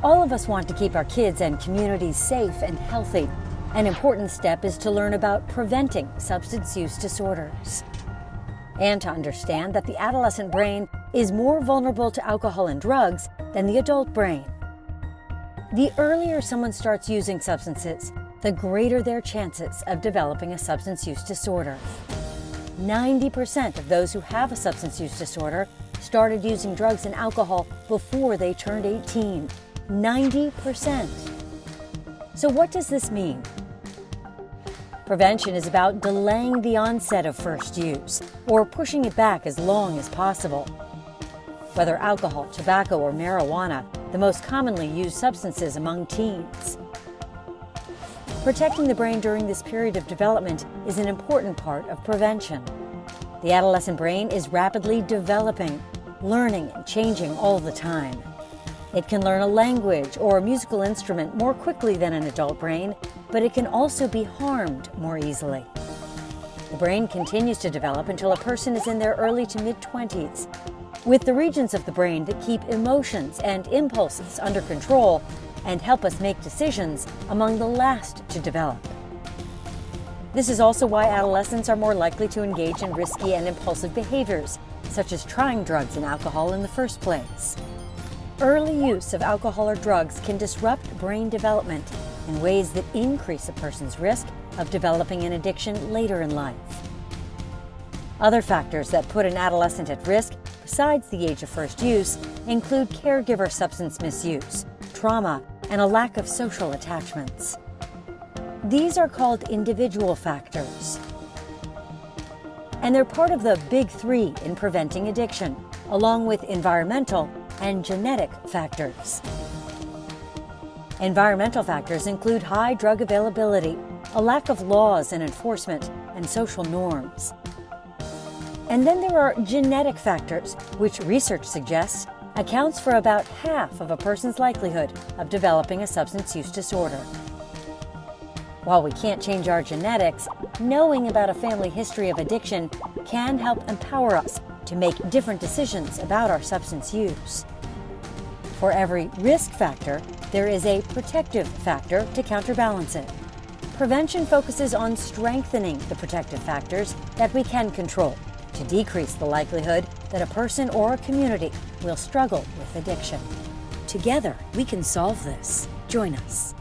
All of us want to keep our kids and communities safe and healthy. An important step is to learn about preventing substance use disorders and to understand that the adolescent brain is more vulnerable to alcohol and drugs than the adult brain. The earlier someone starts using substances, the greater their chances of developing a substance use disorder. 90% of those who have a substance use disorder started using drugs and alcohol before they turned 18. 90%. So what does this mean? Prevention is about delaying the onset of first use or pushing it back as long as possible. Whether alcohol, tobacco, or marijuana, the most commonly used substances among teens. Protecting the brain during this period of development is an important part of prevention. The adolescent brain is rapidly developing, learning and changing all the time. It can learn a language or a musical instrument more quickly than an adult brain, but it can also be harmed more easily. The brain continues to develop until a person is in their early to mid-20s, with the regions of the brain that keep emotions and impulses under control and help us make decisions among the last to develop. This is also why adolescents are more likely to engage in risky and impulsive behaviors, such as trying drugs and alcohol in the first place. Early use of alcohol or drugs can disrupt brain development in ways that increase a person's risk of developing an addiction later in life. Other factors that put an adolescent at risk, besides the age of first use, include caregiver substance misuse, trauma, and a lack of social attachments. These are called individual factors. And they're part of the big three in preventing addiction, along with environmental and genetic factors. Environmental factors include high drug availability, a lack of laws and enforcement, and social norms. And then there are genetic factors, which research suggests accounts for about half of a person's likelihood of developing a substance use disorder. While we can't change our genetics, knowing about a family history of addiction can help empower us to make different decisions about our substance use. For every risk factor, there is a protective factor to counterbalance it. Prevention focuses on strengthening the protective factors that we can control to decrease the likelihood that a person or a community will struggle with addiction. Together, we can solve this. Join us.